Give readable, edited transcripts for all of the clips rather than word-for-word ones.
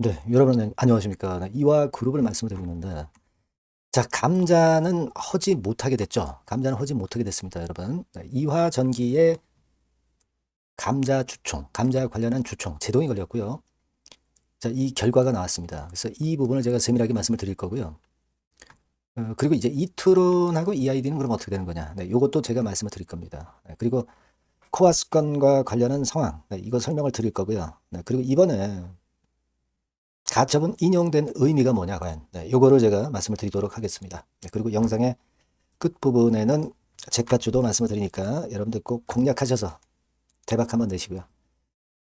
네, 여러분 안녕하십니까. 네, 이와 그룹을 말씀을 드리고 있는데, 자, 감자는 허지 못하게 됐죠. 감자는 허지 못하게 됐습니다, 여러분. 네, 이화 전기의 감자 주총, 감자에 관련한 주총, 제동이 걸렸고요. 자, 이 결과가 나왔습니다. 그래서 이 부분을 제가 세밀하게 말씀을 드릴 거고요. 그리고 이제 이투론하고 EID는 그럼 어떻게 되는 거냐. 네, 이것도 제가 말씀을 드릴 겁니다. 네, 그리고 코아스 건과 관련한 상황, 네, 이거 설명을 드릴 거고요. 네, 그리고 이번에 가처분 인용된 의미가 뭐냐, 과연. 네, 요거를 제가 말씀을 드리도록 하겠습니다. 네, 그리고 영상의 끝부분에는 잭팟주도 말씀을 드리니까 여러분들 꼭 공략하셔서 대박 한번 내시고요.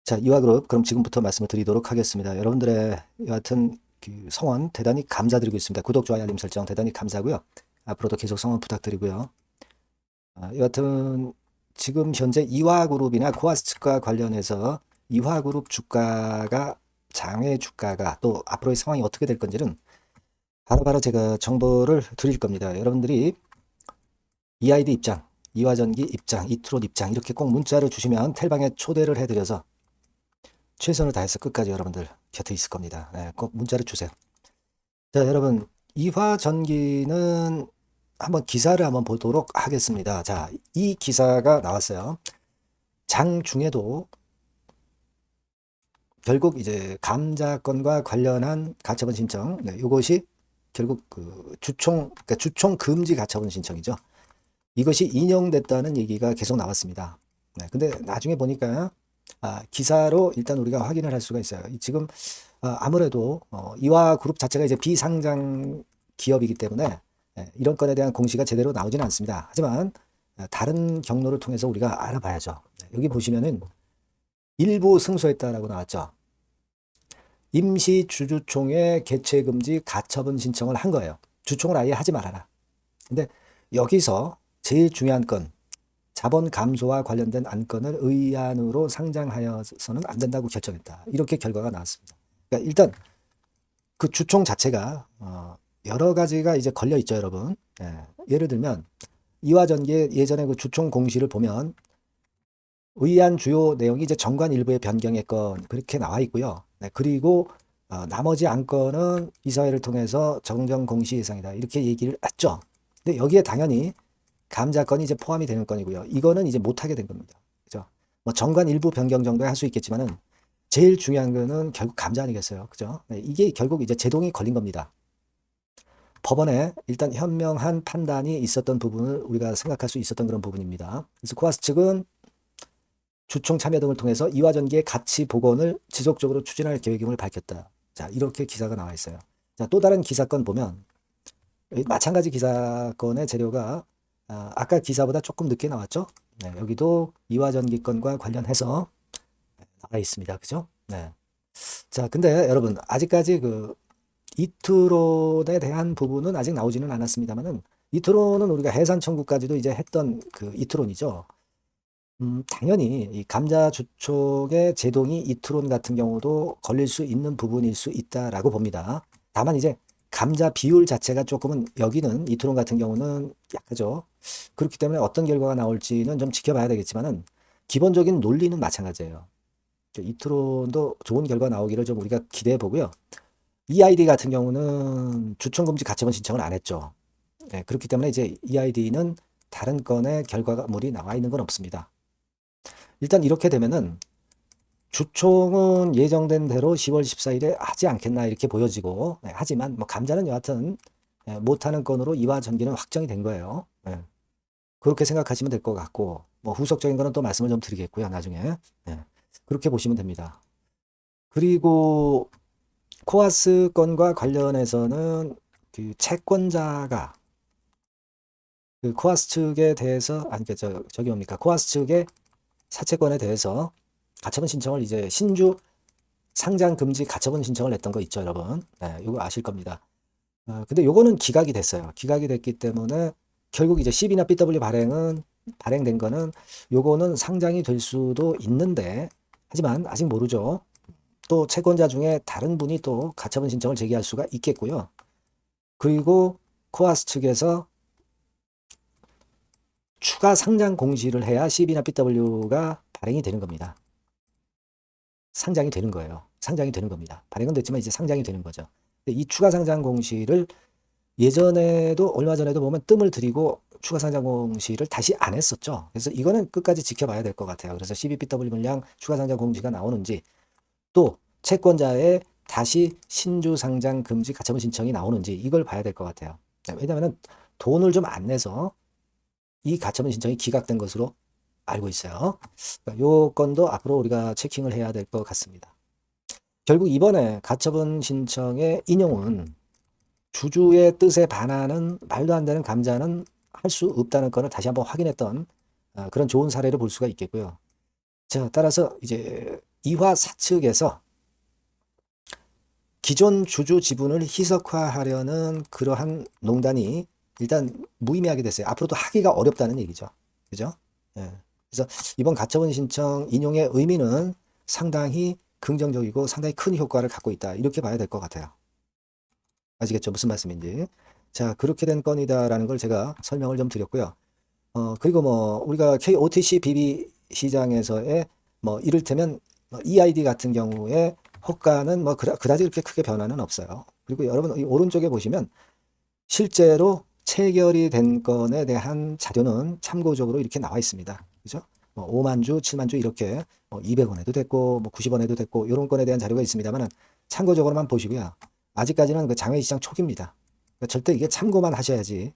자, 이와그룹 그럼 지금부터 말씀을 드리도록 하겠습니다. 여러분들의 여하튼 그 성원 대단히 감사드리고 있습니다. 구독, 좋아요, 알림 설정 대단히 감사하고요. 앞으로도 계속 성원 부탁드리고요. 여하튼 지금 현재 이화그룹이나 코아스츠과 관련해서 이화그룹 주가가 장외 주가가 또 앞으로의 상황이 어떻게 될 건지는 바로바로 제가 정보를 드릴 겁니다. 여러분들이 EID 입장, 이화전기 입장, 이트롯 입장 이렇게 꼭 문자를 주시면 텔방에 초대를 해드려서 최선을 다해서 끝까지 여러분들 곁에 있을 겁니다. 네, 꼭 문자를 주세요. 자, 여러분 이화전기는 한번 기사를 한번 보도록 하겠습니다. 자, 이 기사가 나왔어요. 장중에도 결국 이제 감자건과 관련한 가처분 신청, 네, 이것이 결국 그 그러니까 주총 금지 가처분 신청이죠. 이것이 인용됐다는 얘기가 계속 나왔습니다. 네, 근데 나중에 보니까 기사로 일단 우리가 확인을 할 수가 있어요. 지금 아무래도 이화그룹 자체가 이제 비상장 기업이기 때문에 이런 건에 대한 공시가 제대로 나오지는 않습니다. 하지만 다른 경로를 통해서 우리가 알아봐야죠. 네, 여기 보시면은 일부 승소했다라고 나왔죠. 임시 주주총회 개최 금지 가처분 신청을 한 거예요. 주총을 아예 하지 말아라. 근데 여기서 제일 중요한 건 자본 감소와 관련된 안건을 의안으로 상장하여서는 안 된다고 결정했다. 이렇게 결과가 나왔습니다. 그러니까 일단 그 주총 자체가 여러 가지가 이제 걸려 있죠, 여러분. 예를 들면 이화전기의 예전에 그 주총 공시를 보면 의안 주요 내용이 이제 정관 일부의 변경의 건 그렇게 나와 있고요. 네, 그리고 나머지 안건은 이사회를 통해서 정정 공시 예상이다. 이렇게 얘기를 했죠. 근데 여기에 당연히 감자건이 이제 포함이 되는 건이고요. 이거는 이제 못하게 된 겁니다. 그죠? 뭐 정관 일부 변경 정도에 할 수 있겠지만은 제일 중요한 거는 결국 감자 아니겠어요. 그죠? 네, 이게 결국 이제 제동이 걸린 겁니다. 법원에 일단 현명한 판단이 있었던 부분을 우리가 생각할 수 있었던 그런 부분입니다. 그래서 코아스 측은 주총 참여 등을 통해서 이화전기의 가치 복원을 지속적으로 추진할 계획임을 밝혔다. 자, 이렇게 기사가 나와 있어요. 자, 또 다른 기사건 보면 마찬가지 기사건의 재료가 아까 기사보다 조금 늦게 나왔죠? 네, 여기도 이화전기 건과 관련해서 나와 있습니다. 그죠? 네. 자, 근데 여러분 아직까지 그 이트론에 대한 부분은 아직 나오지는 않았습니다만은 이트론은 우리가 해산 청구까지도 이제 했던 그 이트론이죠. 당연히 이 감자 주촉의 제동이 이트론 같은 경우도 걸릴 수 있는 부분일 수 있다라고 봅니다. 다만 이제 감자 비율 자체가 조금은 여기는 이트론 같은 경우는 약하죠. 그렇기 때문에 어떤 결과가 나올지는 좀 지켜봐야 되겠지만은 기본적인 논리는 마찬가지예요. 이트론도 좋은 결과 나오기를 좀 우리가 기대해 보고요. EID 같은 경우는 주총금지 가처분 신청을 안 했죠. 네, 그렇기 때문에 이제 EID는 다른 건의 결과물이 나와 있는 건 없습니다. 일단 이렇게 되면은 주총은 예정된 대로 10월 14일에 하지 않겠나 이렇게 보여지고 하지만 뭐 감자는 여하튼 못하는 건으로 이와 전기는 확정이 된 거예요. 그렇게 생각하시면 될 것 같고 뭐 후속적인 거는 또 말씀을 좀 드리겠고요. 나중에 그렇게 보시면 됩니다. 그리고 코아스 건과 관련해서는 그 채권자가 그 코아스 측에 대해서 아니 저기 뭡니까 코아스 측의 사채권에 대해서 가처분 신청을 이제 신주 상장 금지 가처분 신청을 냈던 거 있죠, 여러분. 네, 이거 아실 겁니다. 근데 요거는 기각이 됐어요. 기각이 됐기 때문에 결국 이제 CB나 BW 발행된 거는 요거는 상장이 될 수도 있는데 하지만 아직 모르죠. 또 채권자 중에 다른 분이 또 가처분 신청을 제기할 수가 있겠고요. 그리고 코아스 측에서 추가 상장 공시를 해야 CB나 BW가 발행이 되는 겁니다. 상장이 되는 거예요. 상장이 되는 겁니다. 발행은 됐지만 이제 상장이 되는 거죠. 이 추가 상장 공시를 예전에도 얼마 전에도 보면 뜸을 들이고 추가 상장 공시를 다시 안 했었죠. 그래서 이거는 끝까지 지켜봐야 될 것 같아요. 그래서 CBPW 물량 추가 상장 공시가 나오는지, 또 채권자의 다시 신주 상장 금지 가처분 신청이 나오는지 이걸 봐야 될 것 같아요. 왜냐하면 돈을 좀 안 내서 이 가처분 신청이 기각된 것으로 알고 있어요. 그러니까 요 건도 앞으로 우리가 체킹을 해야 될 것 같습니다. 결국 이번에 가처분 신청의 인용은 주주의 뜻에 반하는 말도 안 되는 감자는 할 수 없다는 것을 다시 한번 확인했던 그런 좋은 사례를 볼 수가 있겠고요. 자, 따라서 이제 이화 사측에서 기존 주주 지분을 희석화하려는 그러한 농단이 일단 무의미하게 됐어요. 앞으로도 하기가 어렵다는 얘기죠. 그죠? 예. 그래서 이번 가처분 신청 인용의 의미는 상당히 긍정적이고 상당히 큰 효과를 갖고 있다. 이렇게 봐야 될 것 같아요. 아시겠죠? 무슨 말씀인지. 자, 그렇게 된 건이다라는 걸 제가 설명을 좀 드렸고요. 그리고 뭐 우리가 KOTC BB 시장에서의 뭐 이를테면 EID 같은 경우에 호가는 뭐 그다지 그렇게 크게 변화는 없어요. 그리고 여러분 이 오른쪽에 보시면 실제로 체결이 된 건에 대한 자료는 참고적으로 이렇게 나와 있습니다. 그죠? 뭐 5만 주, 7만 주 이렇게 200원에도 됐고 뭐 90원에도 됐고 이런 건에 대한 자료가 있습니다만 참고적으로만 보시고요. 아직까지는 그 장외시장 초기입니다. 그러니까 절대 이게 참고만 하셔야지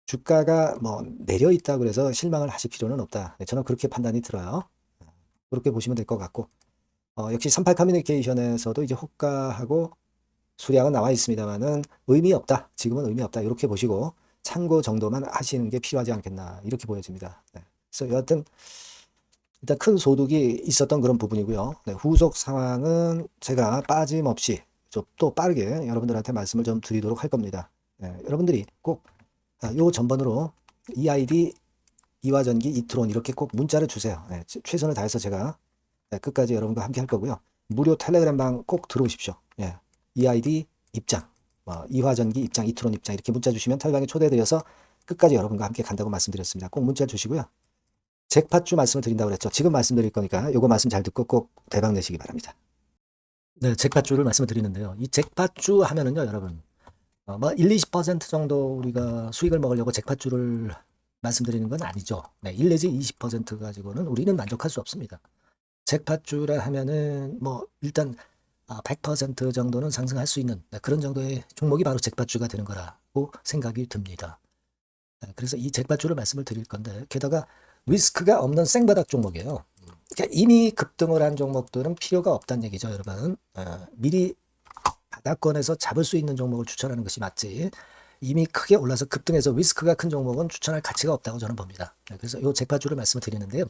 주가가 뭐 내려 있다 그래서 실망을 하실 필요는 없다. 저는 그렇게 판단이 들어요. 그렇게 보시면 될 것 같고 역시 38 커뮤니케이션에서도 이제 호가하고 수량은 나와 있습니다만은 의미 없다. 지금은 의미 없다. 이렇게 보시고 참고 정도만 하시는 게 필요하지 않겠나 이렇게 보여집니다. 네. 그래서 여하튼 일단 큰 소득이 있었던 그런 부분이고요. 네, 후속 상황은 제가 빠짐없이 좀 또 빠르게 여러분들한테 말씀을 좀 드리도록 할 겁니다. 네, 여러분들이 꼭 요 전번으로 EID, 이화전기, 이트론 이렇게 꼭 문자를 주세요. 네, 최선을 다해서 제가 끝까지 여러분과 함께 할 거고요. 무료 텔레그램방 꼭 들어오십시오. 예, EID 입장, 이화전기 입장, 이트론 입장 이렇게 문자 주시면 텔레그램에 초대드려서 끝까지 여러분과 함께 간다고 말씀드렸습니다. 꼭 문자 주시고요. 잭팟주 말씀을 드린다고 그랬죠. 지금 말씀드릴 거니까 요거 말씀 잘 듣고 꼭 대박 내시기 바랍니다. 네, 잭팟주를 말씀을 드리는데요. 이 잭팟주 하면은요, 여러분. 뭐 1, 20% 정도 우리가 수익을 먹으려고 잭팟주를 말씀드리는 건 아니죠. 네, 1 내지 20% 가지고는 우리는 만족할 수 없습니다. 잭팟주라 하면은 뭐 일단 100% 정도는 상승할 수 있는 그런 정도의 종목이 바로 잭팟주가 되는 거라고 생각이 듭니다. 그래서 이 잭팟주를 말씀을 드릴 건데 게다가 리스크가 없는 생바닥 종목이에요. 그러니까 이미 급등을 한 종목들은 필요가 없다는 얘기죠, 여러분. 미리 바닥권에서 잡을 수 있는 종목을 추천하는 것이 맞지. 이미 크게 올라서 급등해서 리스크가 큰 종목은 추천할 가치가 없다고 저는 봅니다. 그래서 이 잭팟주를 말씀을 드리는데요.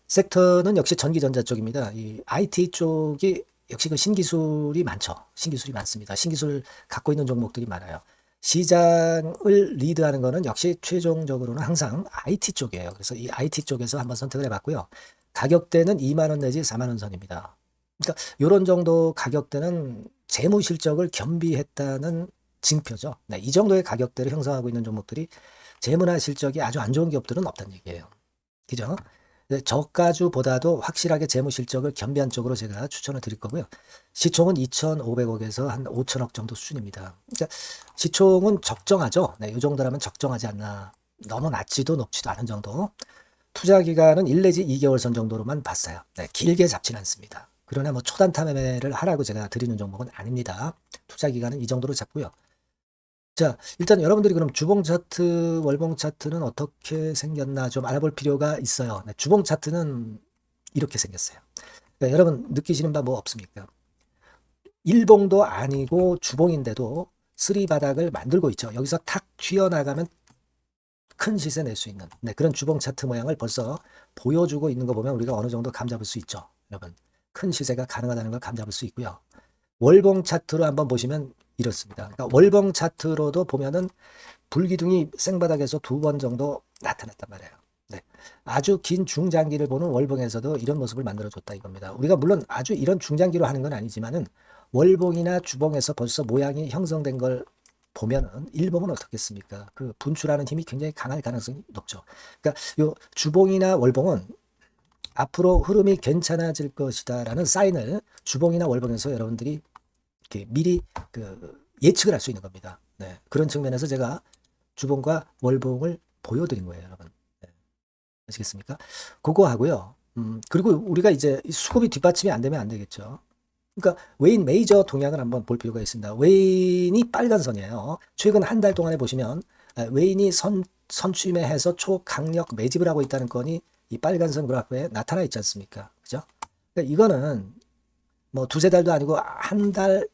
섹터는 역시 전기전자 쪽입니다. 이 IT 쪽이 역시 그 신기술이 많죠. 신기술이 많습니다. 신기술 갖고 있는 종목들이 많아요. 시장을 리드하는 거는 역시 최종적으로는 항상 IT 쪽이에요. 그래서 이 IT 쪽에서 한번 선택을 해봤고요. 가격대는 2만 원 내지 4만 원 선입니다. 그러니까 이런 정도 가격대는 재무 실적을 겸비했다는 징표죠. 네, 이 정도의 가격대를 형성하고 있는 종목들이 재무나 실적이 아주 안 좋은 기업들은 없다는 얘기예요. 그죠? 저가주보다도 확실하게 재무 실적을 겸비한 쪽으로 제가 추천을 드릴 거고요. 시총은 2,500억에서 한 5천억 정도 수준입니다. 그러니까 시총은 적정하죠. 네, 이 정도라면 적정하지 않나. 너무 낮지도 높지도 않은 정도. 투자 기간은 1 내지 2개월 선 정도로만 봤어요. 네, 길게 잡지는 않습니다. 그러나 뭐 초단타 매매를 하라고 제가 드리는 종목은 아닙니다. 투자 기간은 이 정도로 잡고요. 자, 일단 여러분들이 그럼 주봉 차트, 월봉 차트는 어떻게 생겼나 좀 알아볼 필요가 있어요. 네, 주봉 차트는 이렇게 생겼어요. 네, 여러분 느끼시는 바 뭐 없습니까? 일봉도 아니고 주봉인데도 쓰리 바닥을 만들고 있죠. 여기서 탁 튀어나가면 큰 시세 낼 수 있는 그런 주봉 차트 모양을 벌써 보여주고 있는 거 보면 우리가 어느 정도 감잡을 수 있죠. 여러분 큰 시세가 가능하다는 걸 감잡을 수 있고요. 월봉 차트로 한번 보시면 이렇습니다. 그러니까 월봉 차트로도 보면은 불기둥이 생바닥에서 2번 정도 나타났단 말이에요. 네. 아주 긴 중장기를 보는 월봉에서도 이런 모습을 만들어줬다 이겁니다. 우리가 물론 아주 이런 중장기로 하는 건 아니지만은 월봉이나 주봉에서 벌써 모양이 형성된 걸 보면은 일봉은 어떻겠습니까? 그 분출하는 힘이 굉장히 강할 가능성이 높죠. 그러니까 요 주봉이나 월봉은 앞으로 흐름이 괜찮아질 것이다라는 사인을 주봉이나 월봉에서 여러분들이 이렇게 미리 예측을 할 수 있는 겁니다. 네, 그런 측면에서 제가 주봉과 월봉을 보여드린 거예요, 여러분. 네, 아시겠습니까? 그거 하고요. 그리고 우리가 이제 수급이 뒷받침이 안 되면 안 되겠죠. 그러니까 웨인 메이저 동향을 한번 볼 필요가 있습니다. 웨인이 빨간 선이에요. 최근 한 달 동안에 보시면 웨인이 선취매해서 초강력 매집을 하고 있다는 건이 이 빨간 선 그래프에 나타나 있지 않습니까? 그죠? 그러니까 이거는 뭐 두세 달도 아니고 한 달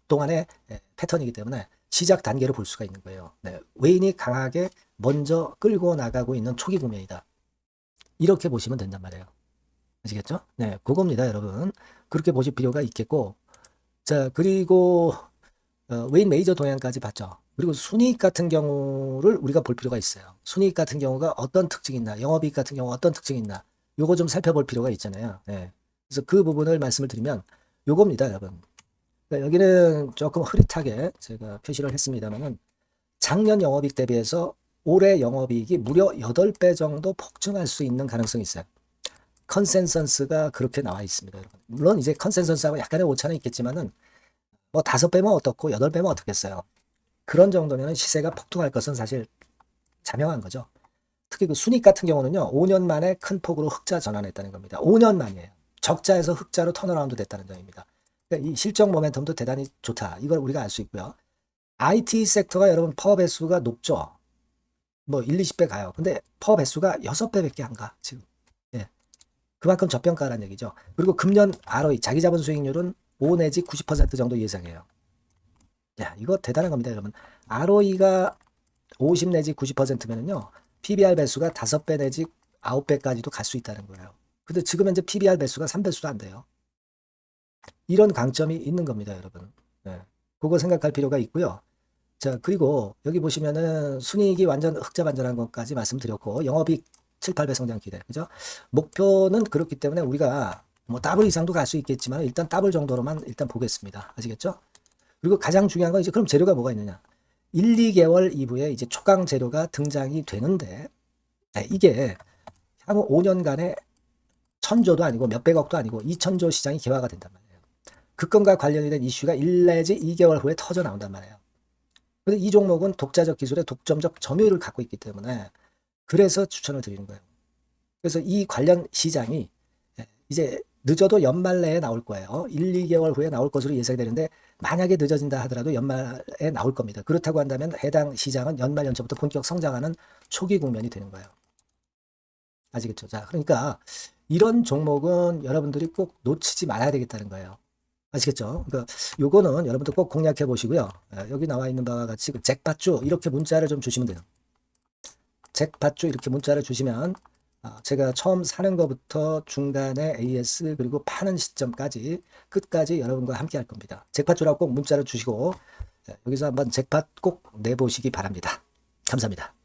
동안의 패턴이기 때문에 시작 단계로 볼 수가 있는 거예요. 네, 웨인이 강하게 먼저 끌고 나가고 있는 초기 국면이다. 이렇게 보시면 된단 말이에요. 아시겠죠? 네, 그겁니다, 여러분. 그렇게 보실 필요가 있겠고, 자, 그리고 웨인 메이저 동향까지 봤죠. 그리고 순이익 같은 경우를 우리가 볼 필요가 있어요. 순이익 같은 경우가 어떤 특징이 있나, 영업이익 같은 경우가 어떤 특징이 있나, 요거 좀 살펴볼 필요가 있잖아요. 네. 그래서 그 부분을 말씀을 드리면 요겁니다, 여러분. 그러니까 여기는 조금 흐릿하게 제가 표시를 했습니다만은 작년 영업이익 대비해서 올해 영업이익이 무려 8배 정도 폭증할 수 있는 가능성이 있어요. 컨센서스가 그렇게 나와 있습니다, 여러분. 물론 이제 컨센서스하고 약간의 오차는 있겠지만은 뭐 5배면 어떻고 8배면 어떻겠어요. 그런 정도면 시세가 폭등할 것은 사실 자명한 거죠. 특히 그 순익 같은 경우는요, 5년 만에 큰 폭으로 흑자 전환했다는 겁니다. 5년 만이에요. 적자에서 흑자로 턴어라운드 됐다는 점입니다. 그러니까 이 실적 모멘텀도 대단히 좋다. 이걸 우리가 알 수 있고요. IT 섹터가 여러분 퍼 배수가 높죠. 뭐 1, 20배 가요. 근데 퍼 배수가 6배밖에 안 가, 지금. 예. 그만큼 저평가라는 얘기죠. 그리고 금년 ROE, 자기 자본 수익률은 5 내지 90% 정도 예상해요. 야, 이거 대단한 겁니다, 여러분. ROE가 50 내지 90%면은요, PBR 배수가 5배 내지 9배까지도 갈 수 있다는 거예요. 근데 지금 현재 PBR 배수가 3배수도 안 돼요. 이런 강점이 있는 겁니다, 여러분. 네. 그거 생각할 필요가 있고요. 자, 그리고 여기 보시면은 순이익이 완전 흑자 반전한 것까지 말씀드렸고, 영업이익 7, 8배 성장 기대. 그죠? 목표는 그렇기 때문에 우리가 뭐 더블 이상도 갈 수 있겠지만 일단 더블 정도로만 일단 보겠습니다. 아시겠죠? 그리고 가장 중요한 건 이제 그럼 재료가 뭐가 있느냐? 1, 2개월 이후에 이제 초강 재료가 등장이 되는데, 이게 향후 5년간의 천조도 아니고 몇백억도 아니고 2천조 시장이 개화가 된단 말이에요. 그 건과 관련이 된 이슈가 1 내지 2개월 후에 터져 나온단 말이에요. 근데 이 종목은 독자적 기술의 독점적 점유율을 갖고 있기 때문에 그래서 추천을 드리는 거예요. 그래서 이 관련 시장이 이제 늦어도 연말 내에 나올 거예요. 1, 2개월 후에 나올 것으로 예상되는데 만약에 늦어진다 하더라도 연말에 나올 겁니다. 그렇다고 한다면 해당 시장은 연말 연초부터 본격 성장하는 초기 국면이 되는 거예요. 아시겠죠? 자, 그러니까 이런 종목은 여러분들이 꼭 놓치지 말아야 되겠다는 거예요. 아시겠죠? 그러니까 요거는 여러분들 꼭 공략해 보시고요. 여기 나와 있는 바와 같이 그 잭팟주 이렇게 문자를 좀 주시면 돼요. 잭팟주 이렇게 문자를 주시면 제가 처음 사는 것부터 중간에 AS 그리고 파는 시점까지 끝까지 여러분과 함께 할 겁니다. 잭팟주라고 꼭 문자를 주시고 여기서 한번 잭팟 꼭 내보시기 바랍니다. 감사합니다.